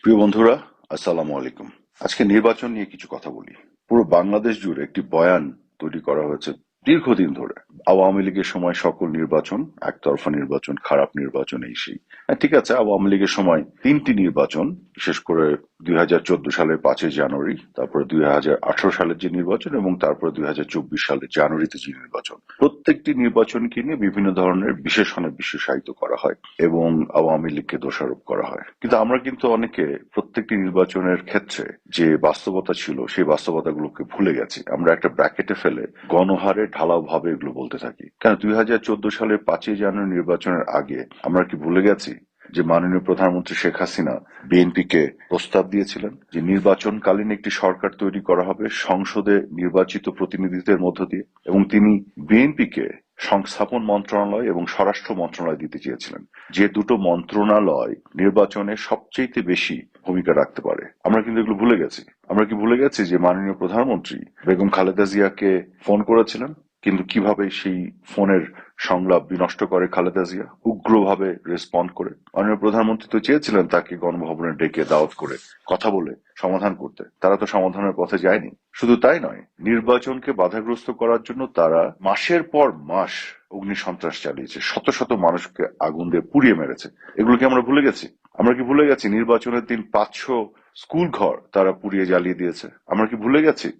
প্রিয় বন্ধুরা, আসসালামু আলাইকুম। আজকে নির্বাচন নিয়ে কিছু কথা বলি। পুরো বাংলাদেশ জুড়ে একটি বয়ান তৈরি করা হয়েছে দীর্ঘদিন ধরে। আওয়ামী লীগের সময় সকল নির্বাচন একতরফা নির্বাচন, খারাপ নির্বাচন, এই সেই। হ্যাঁ, ঠিক আছে, আওয়ামী লীগের সময় তিনটি নির্বাচন, বিশেষ করে 2014 সালের 5ই জানুয়ারি, তারপরে 2018 সালের যে নির্বাচন এবং তারপরে 2024 সালের জানুয়ারিতে যে নির্বাচন, প্রত্যেকটি নির্বাচনকে নিয়ে বিভিন্ন ধরনের বিশেষণে বিশেষায়িত করা হয় এবং আওয়ামী লীগকে দোষারোপ করা হয়। কিন্তু আমরা কিন্তু অনেকে প্রত্যেকটি নির্বাচনের ক্ষেত্রে যে বাস্তবতা ছিল সেই বাস্তবতাগুলোকে ভুলে গেছি। আমরা একটা ব্র্যাকেটে ফেলে গণহারে ঢালাও ভাবে এগুলো বলতে থাকি। কেন 2014 সালের 5ই জানুয়ারি নির্বাচনের আগে আমরা কি ভুলে গেছি যে মাননীয় প্রধানমন্ত্রী শেখ হাসিনা বিএনপিকে প্রস্তাব দিয়েছিলেন যে নির্বাচনকালীন একটি সরকার তৈরি করা হবে সংসদে নির্বাচিত প্রতিনিধিদের মধ্য দিয়ে, এবং তিনি বিএনপিকে সংস্থাপন মন্ত্রণালয় এবং স্বরাষ্ট্র মন্ত্রণালয় দিতে চেয়েছিলেন, যে দুটো মন্ত্রণালয় নির্বাচনে সবচেয়ে বেশি ভূমিকা রাখতে পারে। আমরা কিন্তু এগুলো ভুলে গেছি। আমরা কি ভুলে গেছি যে মাননীয় প্রধানমন্ত্রী বেগম খালেদা জিয়াকে ফোন করেছিলেন, কিন্তু কিভাবে সেই ফোনের সংলাপ বিনষ্ট করে খালেদা জিয়া উগ্রভাবে রেসপন্ড করে। মাননীয় প্রধানমন্ত্রী তো চেয়েছিলেন তাকে গণভবনে ডেকে দাওয়াত করে কথা বলে সমাধান করতে, তারা তো সমাধানের পথে যায়নি। শুধু তাই নয়, নির্বাচনকে বাধাগ্রস্ত করার জন্য তারা মাসের পর মাস অগ্নি সন্ত্রাস চালিয়েছে, শত শত মানুষকে আগুন দিয়ে পুড়িয়ে মেরেছে। এগুলো কি আমরা ভুলে গেছি? আমরা কি ভুলে গেছি নির্বাচনের দিন 500 স্কুল ঘর তারা পুড়িয়ে জ্বালিয়ে দিয়েছে? আমরা কি ভুলে গেছি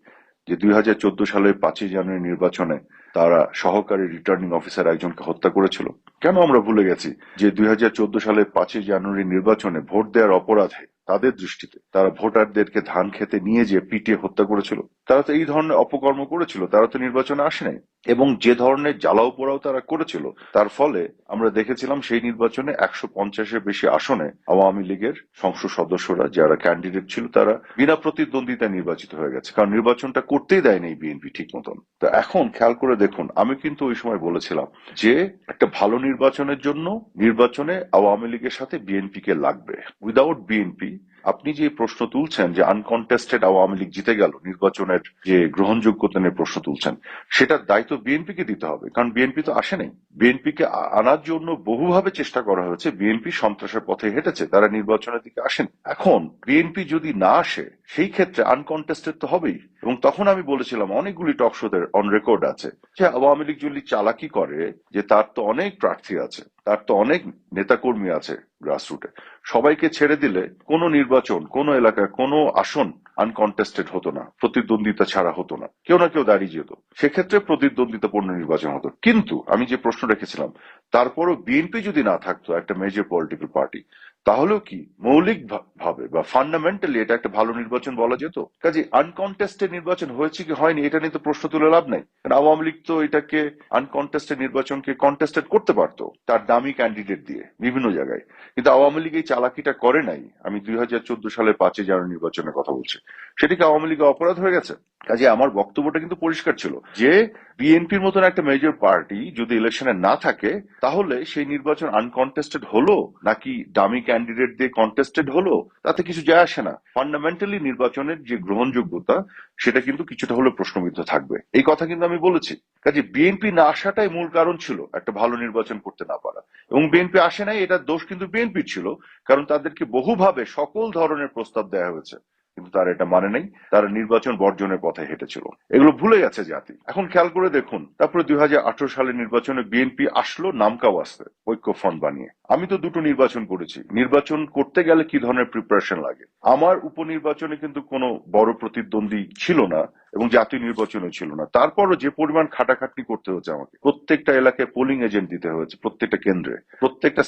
যে 2014 সালের 5ই জানুয়ারি নির্বাচনে তারা সহকারী রিটার্নিং অফিসার একজনকে হত্যা করেছিল? কেন আমরা ভুলে গেছি যে 2014 সালের 5ই জানুয়ারি নির্বাচনে ভোট দেওয়ার অপরাধে তাদের দৃষ্টিতে তারা ভোটারদেরকে ধান খেতে নিয়ে যে পিটিয়ে হত্যা করেছিল? তারা তো এই ধরনের অপকর্ম করেছিল, তারা তো নির্বাচনে আসে নাই। এবং যে ধরনের জ্বালাও পোড়াও তারা করেছিল, তার ফলে আমরা দেখেছিলাম সেই নির্বাচনে 150-এর বেশি আসনে আওয়ামী লীগের সংসদ সদস্যরা যারা ক্যান্ডিডেট ছিল তারা বিনা প্রতিদ্বন্দ্বিতায় নির্বাচিত হয়ে গেছে, কারণ নির্বাচনটা করতেই দেয়নি বিএনপি ঠিক মতন। তো এখন খেয়াল করে দেখুন, আমি কিন্তু ওই সময় বলেছিলাম যে একটা ভালো নির্বাচনের জন্য নির্বাচনে আওয়ামী লীগের সাথে বিএনপি কে লাগবে। উইদাউট বিএনপি আপনি যে প্রশ্ন তুলছেন যে আনকন্টেস্টেড আওয়ামী লীগ জিতে গেল, নির্বাচনের যে গ্রহণযোগ্যতা নিয়ে প্রশ্ন তুলছেন, সেটার দায়িত্ব বিএনপি কে দিতে হবে, কারণ বিএনপি তো আসে নাই। বিএনপি কে আনার জন্য বহুভাবে চেষ্টা করা হয়েছে, বিএনপি সন্ত্রাসের পথে হেঁটেছে, তারা নির্বাচনের দিকে আসেন। এখন বিএনপি যদি না আসে সেই ক্ষেত্রে আনকন্টেস্টেড তো হবেই। এবং তখন আমি বলেছিলাম, অনেকগুলি টক শোতে অন রেকর্ড আছে, যে আওয়ামী লীগ যদি চালাকি করে যে তার তো অনেক প্রার্থী আছে, তার তো অনেক নেতাকর্মী আছে গ্রাসরুটে, সবাইকে ছেড়ে দিলে কোনো নির্বাচন, কোনো এলাকায় কোনো আসন আনকন্টেস্টেড হতো না, প্রতিদ্বন্দ্বিতা ছাড়া হতো না, কেউ না কেউ দাঁড়িয়ে যেত, সেক্ষেত্রে প্রতিদ্বন্দ্বিতাপূর্ণ নির্বাচন হতো। কিন্তু আমি যে প্রশ্ন রেখেছিলাম, তারপরও বিএনপি যদি না থাকতো একটা মেজর পলিটিক্যাল পার্টি, তাহলেও কি মৌলিক ভাবে বা ফান্ডামেন্টালি এটা একটা ভালো নির্বাচন বলা যেত? কাজে আনকন্টেস্টেড নির্বাচন হয়েছে কি হয়নি এটা নিয়ে তো প্রশ্ন তুলে লাভ নাই, কারণ আওয়ামী লীগ তো এটাকে আনকন্টেস্টেড নির্বাচনকে কন্টেস্টেড করতে পারতো তার দামি ক্যান্ডিডেট দিয়ে বিভিন্ন জায়গায়। কিন্তু আওয়ামী লীগ এই চালাকিটা করে নাই। আমি 2014 সালের 5ই জানুয়ারি নির্বাচনের কথা বলছি, সেটিকে আওয়ামী লীগের অপরাধ হয়ে গেছে। কাজে আমার বক্তব্যটা কিন্তু পরিষ্কার ছিল যে বিএনপির মতন একটা মেজর পার্টি যদি ইলেকশনে না থাকে, তাহলে সেই নির্বাচন আনকন্টেস্টেড হলো নাকি ডামি ক্যান্ডিডেট দিয়ে কন্টেস্টেড হলো তাতে কিছু যায় আসে না। ফান্ডামেন্টালি নির্বাচনের যে গ্রহণযোগ্যতা সেটা কিন্তু কিছুটা হলেও প্রশ্নবিদ্ধ থাকবে, এই কথা কিন্তু আমি বলেছি। কাজে বিএনপি না আসাটাই মূল কারণ ছিল একটা ভালো নির্বাচন করতে না পারা। এবং বিএনপি আসে নাই, এটার দোষ কিন্তু বিএনপির ছিল, কারণ তাদেরকে বহুভাবে সকল ধরনের প্রস্তাব দেওয়া হয়েছে, কিন্তু তারা এটা মানে নাই, তারা নির্বাচন বর্জনের পথে হেঁটেছিল। এগুলো ভুলে গেছে জাতি। এখন খেয়াল করে দেখুন, তারপরে 2018 সালের নির্বাচনে বিএনপি আসলো নামকা ওয়াস্তে ঐক্যফ্রন্ট বানিয়ে। আমি তো দুটো নির্বাচন করেছি, নির্বাচন করতে গেলে কি ধরনের প্রিপারেশন লাগে। আমার উপনির্বাচনে কিন্তু কোনো বড় প্রতিদ্বন্দ্বী ছিল না এবং জাতীয় নির্বাচনও ছিল না, তারপরও যে পরিমাণ খাটাখাটনি করতে হয়েছে আমাকে, প্রত্যেকটা এলাকায় পোলিং এজেন্ট দিতে হয়েছে, প্রত্যেকটা কেন্দ্রে, প্রত্যেকটা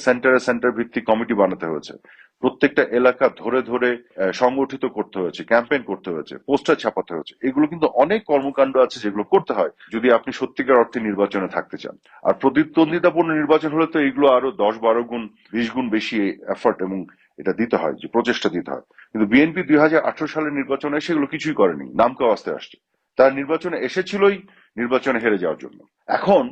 সেন্টার ভিত্তিক কমিটি বানাতে হয়েছে, প্রত্যেকটা এলাকা ধরে ধরে সংগঠিত করতে হয়েছে, ক্যাম্পেইন করতে হয়েছে, পোস্টার ছাপাতে হয়েছে। এগুলো কিন্তু অনেক কর্মকাণ্ড আছে যেগুলো করতে হয় যদি আপনি সত্যিকার অর্থে নির্বাচনে থাকতে চান। আর প্রতিদ্বন্দ্বিতাপূর্ণ নির্বাচন হলে তো এগুলো আরো 10-12 গুণ 20 গুণ বেশি এফর্ট এবং এটা দিতে হয়, যে প্রচেষ্টা দিতে হয়। কিন্তু বিএনপি 2018 সালের নির্বাচনে সেগুলো কিছুই করেনি, নামকা ওয়াস্তে আসছে। তার নির্বাচনে এসেছিলই নির্বাচনে হেরে যাওয়ার জন্য। এখন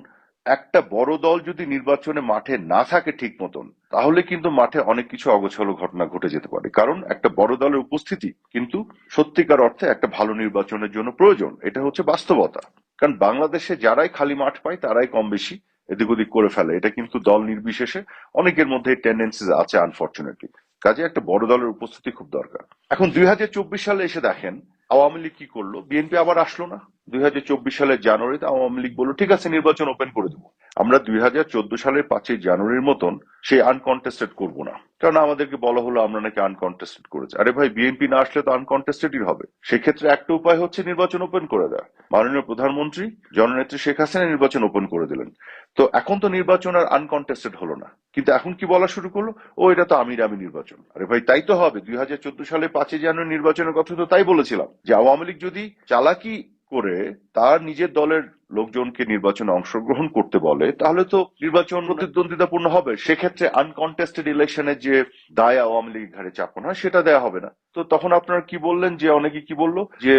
একটা বড় দল যদি নির্বাচনে মাঠে না থাকে ঠিক মতন, তাহলে কিন্তু মাঠে অনেক কিছু অগোছালো ঘটনা ঘটে যেতে পারে, কারণ একটা বড় দলের উপস্থিতি কিন্তু সত্যিকার অর্থে একটা ভালো নির্বাচনের জন্য প্রয়োজন। এটা হচ্ছে বাস্তবতা। কারণ বাংলাদেশে যারাই খালি মাঠ পায় তারাই কম বেশি এদিক ওদিক করে ফেলে, এটা কিন্তু দল নির্বিশেষে অনেকের মধ্যে টেন্ডেন্সিজ আছে আনফরচুনেটলি। কাজে একটা বড় দলের উপস্থিতি খুব দরকার। এখন 2024 সালে এসে দেখেন আওয়ামী লীগ কি করলো, বিএনপি আবার আসলো না। 2024 সালের জানুয়ারিতে আওয়ামী লীগ বললো ঠিক আছে নির্বাচন ওপেন করে দেবো। আমরা 2014 সালের 5ই জানুয়ারির মতন সেই আনকন্টেস্টেড করবো না, কারণ আমাদেরকে বলা হলো আমরা নাকি আনকন্টেস্টেড করেছি। আরে ভাই, বিএনপি না আসলে তো আনকন্টেস্টেডই হবে। সেক্ষেত্রে একটা উপায় হচ্ছে নির্বাচন ওপেন করে দেওয়া। মাননীয় প্রধানমন্ত্রী জননেত্রী শেখ হাসিনা নির্বাচন ওপেন করে দিলেন। তো এখন তো নির্বাচন আর আনকন্টেস্টেড হলো না, কিন্তু এখন কি বলা শুরু করলো, ও এটা তো আমির আমি নির্বাচন। আরে ভাই, তাই তো হবে। 2014 সালে 5ই জানুয়ারি নির্বাচনের কথা তো তাই বলেছিলাম, যে আওয়ামী লীগ যদি চালাকি করে তার নিজের দলের লোকজনকে নির্বাচনে অংশগ্রহণ করতে বলে, তাহলে তো নির্বাচন প্রতিদ্বন্দ্বিতাপূর্ণ হবে। সেক্ষেত্রে আনকন্টেস্টেড ইলেকশনের যে দায় আওয়ামী লীগ ঘাড়ে চাপানো হয় সেটা দেয়া হবে না। তো তখন আপনারা কি বললেন, যে অনেকে কি বললো যে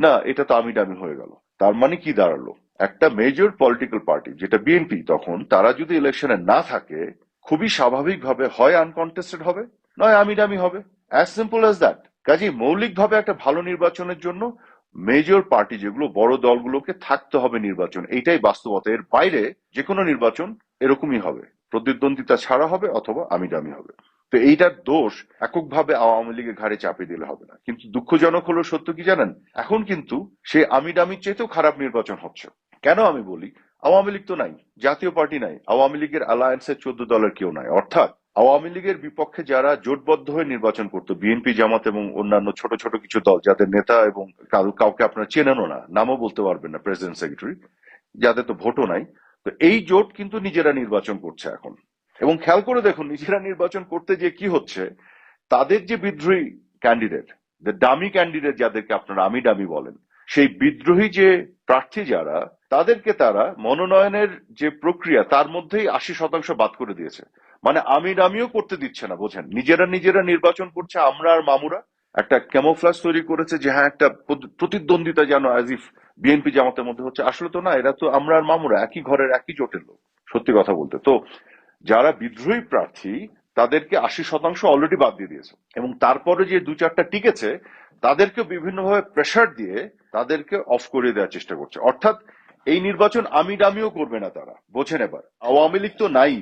না এটা তো আমি ডামি হয়ে গেল। তার মানে কি দাঁড়ালো, একটা মেজর পলিটিক্যাল পার্টি যেটা বিএনপি, তখন তারা যদি ইলেকশনে না থাকে খুবই স্বাভাবিকভাবে হয় আনকন্টেস্টেড হবে, নয় আমি ডামি হবে। As simple as that. কাজেই মৌলিকভাবে একটা ভালো নির্বাচনের জন্য মেজর পার্টি যেগুলো বড় দলগুলোকে থাকতে হবে নির্বাচন, এইটাই বাস্তবতা। এর বাইরে যে কোনো নির্বাচন এরকমই হবে, প্রতিদ্বন্দ্বিতা ছাড়া হবে অথবা আমি ডামি হবে। তো এইটার দোষ এককভাবে আওয়ামী লীগের ঘাড়ে চাপিয়ে দিলে হবে না। কিন্তু দুঃখজনক হলো সত্য কি জানেন, এখন কিন্তু সে আমি ডামির চেয়েতেও খারাপ নির্বাচন হচ্ছে। কেন আমি বলি, আওয়ামী লীগ তো নাই, জাতীয় পার্টি নাই, আওয়ামী লীগের অ্যালায়েন্সের 14 দলের কেউ নাই। অর্থাৎ আওয়ামী লীগের বিপক্ষে যারা জোটবদ্ধ হয়ে নির্বাচন করতো, বিএনপি জামাত এবং অন্যান্য ছোট ছোট কিছু দল, যাদের নেতা এবং কাউকে আপনারা চেনেনও না, নামও বলতে পারবেন না, প্রেসিডেন্ট সেক্রেটারি, যাদের তো ভোটও নাই। তো এই জোট কিন্তু নিজেরা নির্বাচন করছে এখন। এবং খেয়াল করে দেখুন, নিজেরা নির্বাচন করতে যে কি হচ্ছে, তাদের যে বিদ্রোহী ক্যান্ডিডেট, ডামি ক্যান্ডিডেট যাদেরকে আপনারা আমি ডামি বলেন, সেই বিদ্রোহী যে প্রার্থী যারা, তাদেরকে তারা মনোনয়নের যে প্রক্রিয়া তার মধ্যেই 80% বাদ করে দিয়েছে। মানে আমি ডামিও করতে দিচ্ছে না, বোঝেন, নিজেরা নিজেরা নির্বাচন করছে। আমরা আর মামুরা একটা ক্যামোফ্লাজ তৈরি করেছে যে হ্যাঁ একটা প্রতিদ্বন্দ্বিতা যেন অ্যাজ ইফ বিএনপি জামাতের মধ্যে হচ্ছে। আসলে তো না, এরা তো আমরা আর মামুরা একই ঘরের একই জোটের লোক, সত্যি কথা বলতে। তো যারা বিদ্রোহী প্রার্থী তাদেরকে 80% অলরেডি বাদ দিয়ে দিয়েছে, এবং তারপরে যে দু চারটা টিকেছে তাদেরকে বিভিন্নভাবে প্রেসার দিয়ে তাদেরকে অফ করে দেওয়ার চেষ্টা করছে। অর্থাৎ এই নির্বাচন আমি ডামিও করবে না তারা, বোঝেন। এবার আওয়ামী লীগ তো নাই,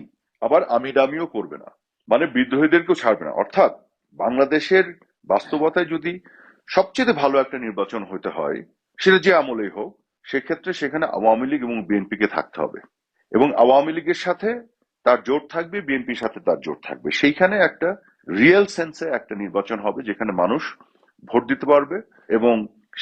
আবার আমি ডামিও করবে না, মানে বিদ্রোহীদেরকেও ছাড়বে না। অর্থাৎ বাংলাদেশের বাস্তবতায় যদি সবচেয়ে ভালো একটা নির্বাচন হতে হয়, সেটা যে আমলেই হোক, সেক্ষেত্রে সেখানে আওয়ামী লীগ এবং বিএনপিকে থাকতে হবে, এবং আওয়ামী লীগের সাথে তার জোট থাকবে, বিএনপির সাথে তার জোট থাকবে। সেইখানে একটা রিয়েল সেন্সে একটা নির্বাচন হবে যেখানে মানুষ ভোট দিতে পারবে, এবং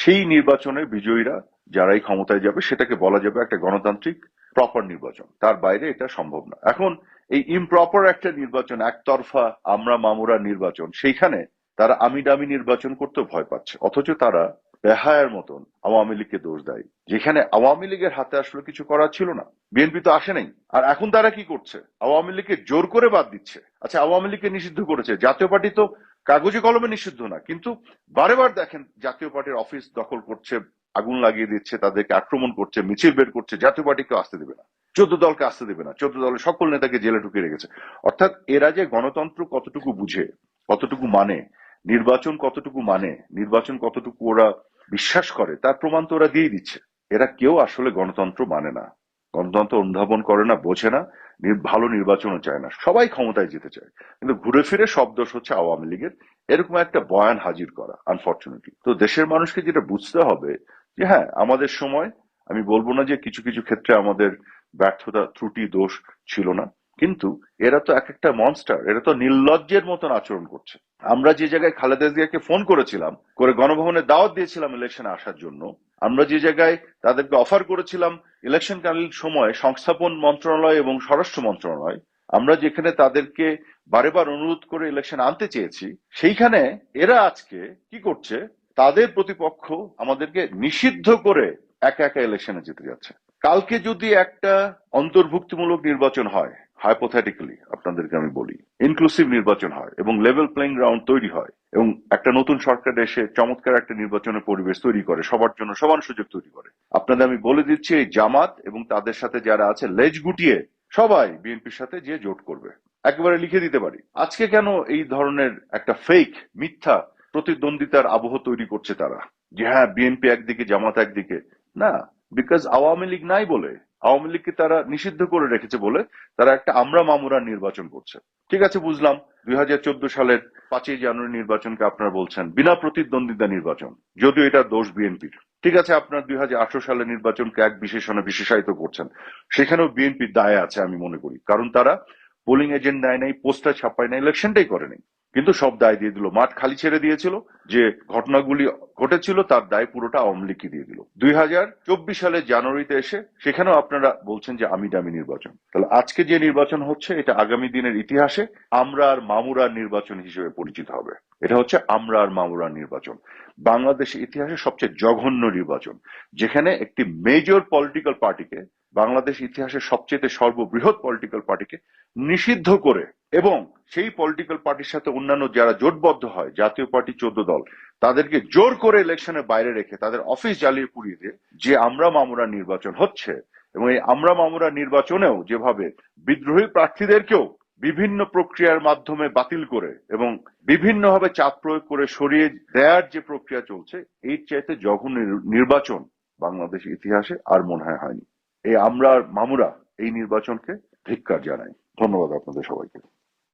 সেই নির্বাচনের বিজয়ীরা যারাই ক্ষমতায় যাবে সেটাকে বলা যাবে একটা গণতান্ত্রিক প্রপার নির্বাচন। তার বাইরে এটা সম্ভব না। এখন এই ইমপ্রপার একটা নির্বাচন, একতরফা আমরা মামুরা নির্বাচন, সেইখানে তারা আমি ডামি নির্বাচন করতে ভয় পাচ্ছে, অথচ তারা বেহায়ার মতন আওয়ামী লীগকে দোষ দেয়, যেখানে আওয়ামী লীগের হাতে আসলে কিছু করার ছিল না। বিএনপি তো আসে নাই। আর এখন তারা কি করছে, আওয়ামী লীগকে জোর করে বাদ দিচ্ছে। আচ্ছা, আওয়ামী লীগকে নিষিদ্ধ করেছে, জাতীয় পার্টি তো কাগজে কলমে নিষিদ্ধ না, কিন্তু বারে বার দেখেন জাতীয় পার্টির অফিস দখল করছে, আগুন লাগিয়ে দিচ্ছে, তাদেরকে আক্রমণ করছে, মিছিল বের করছে। জাতীয় পার্টিকে আসতে দেবে না, 14 দলকে আসতে দেবে না, 14 দলের সকল নেতাকে জেলে ঢুকিয়ে রেখেছে। অর্থাৎ এরা যে গণতন্ত্র কতটুকু বুঝে, কতটুকু মানে, নির্বাচন কতটুকু মানে, নির্বাচন কতটুকু ওরা বিশ্বাস করে, তার প্রমাণ তো ওরা দিয়ে দিচ্ছে। এরা কেউ আসলে গণতন্ত্র মানে না, গণতন্ত্র অনুধাবন করে না, বোঝে না, ভালো নির্বাচনও চায় না, সবাই ক্ষমতায় যেতে চায়। কিন্তু ঘুরে ফিরে সব দোষ হচ্ছে আওয়ামী লীগের। এরকম একটা বয়ান হাজির করা আনফর্চুনেটলি। তো দেশের মানুষকে যেটা বুঝতে হবে যে হ্যাঁ, আমাদের সময়, আমি বলবো না যে কিছু কিছু ক্ষেত্রে আমাদের ব্যর্থতা, ত্রুটি, দোষ ছিল না, কিন্তু এরা তো এক একটা মনস্টার, এরা তো নির্লজ্জের মতন আচরণ করছে। আমরা যে জায়গায় খালেদা জিয়াকে ফোন করেছিলাম, করে গণভবনে দাওয়াত দিয়েছিলাম ইলেকশনে আসার জন্য, আমরা যে জায়গায় তাদেরকে অফার করেছিলাম ইলেকশনকালীন সময় সংস্থাপন মন্ত্রণালয় এবং স্বরাষ্ট্র মন্ত্রণালয়, আমরা যেখানে তাদেরকে বারে বার অনুরোধ করে ইলেকশন আনতে চেয়েছি, সেইখানে এরা আজকে কি করছে, তাদের প্রতিপক্ষ আমাদেরকে নিষিদ্ধ করে একা একা ইলেকশনে জিতে যাচ্ছে। কালকে যদি একটা অন্তর্ভুক্তিমূলক নির্বাচন হয়, হাইপোথেটিক্যালি আপনাদেরকে আমি বলি, ইনক্লুসিভ নির্বাচন হয় এবং লেভেল প্লেইং গ্রাউন্ড তৈরি হয়, এবং একটা নতুন সরকার এসে চমৎকার একটা নির্বাচনের পরিবেশ তৈরি করে, সবার জন্য সমান সুযোগ তৈরি করে, আপনাদের আমি বলে দিচ্ছি এই জামাত এবং তাদের সাথে যারা আছে লেজ গুটিয়ে সবাই বিএনপির সাথে যে জোট করবে, একেবারে লিখে দিতে পারি। আজকে কেন এই ধরনের একটা ফেক, মিথ্যা প্রতিদ্বন্দ্বিতার আবহ তৈরি করছে তারা, যে হ্যাঁ বিএনপি একদিকে জামাত একদিকে? না, বিকজ আওয়ামী লীগ নাই বলে। আওয়ামী লীগকে তারা নিষিদ্ধ করে রেখেছে বলে তারা একটা আমরা মামুরা নির্বাচন করছে। ঠিক আছে, বুঝলাম 2014 সালের 5ই জানুয়ারি নির্বাচনকে আপনারা বলছেন বিনা প্রতিদ্বন্দ্বিতা নির্বাচন, যদিও এটা দোষ বিএনপির। ঠিক আছে, আপনার 2018 সালের নির্বাচনকে এক বিশেষণে বিশেষায়িত করছেন, সেখানেও বিএনপির দায় আছে আমি মনে করি, কারণ তারা পোলিং এজেন্ট দেয় নাই, পোস্টার ছাপায় নাই, ইলেকশনটাই করেনি, কিন্তু সব দায় দিয়ে দিল, মাঠ খালি ছেড়ে দিয়েছিল, যে ঘটনাগুলি ঘটেছিল তার দায় পুরোটা আওয়ামী লীগকে দিয়ে দিল। 2024 সালের জানুয়ারিতে এসে সেখানেও আপনারা বলছেন যে আমি দামি নির্বাচন। তাহলে আজকে যে নির্বাচন হচ্ছে এটা আগামী দিনের ইতিহাসে আমরা আর মামুরার নির্বাচন হিসেবে পরিচিত হবে। এটা হচ্ছে আমরা আর মামুরার নির্বাচন, বাংলাদেশের ইতিহাসে সবচেয়ে জঘন্য নির্বাচন, যেখানে একটি মেজর পলিটিক্যাল পার্টিকে, বাংলাদেশ ইতিহাসের সবচেয়ে সর্ববৃহৎ পলিটিক্যাল পার্টিকে নিষিদ্ধ করে, এবং সেই পলিটিক্যাল পার্টির সাথে অন্যান্য যারা জোটবদ্ধ হয়, জাতীয় পার্টি 14 দল, তাদেরকে জোর করে ইলেকশনের বাইরে রেখে তাদের অফিস জ্বালিয়ে পুড়িয়ে দিয়ে যে আমরা মামুরা নির্বাচন হচ্ছে, এবং এই আমরা মামুরা নির্বাচনেও যেভাবে বিদ্রোহী প্রার্থীদেরকেও বিভিন্ন প্রক্রিয়ার মাধ্যমে বাতিল করে এবং বিভিন্নভাবে চাপ প্রয়োগ করে সরিয়ে দেওয়ার যে প্রক্রিয়া চলছে, এই চাইতে জঘন্য নির্বাচন বাংলাদেশের ইতিহাসে আর মনে হয় হয়নি। এই আমরা আর মামুরা এই নির্বাচনকে ধিক্কার জানাই। ধন্যবাদ আপনাদের সবাইকে।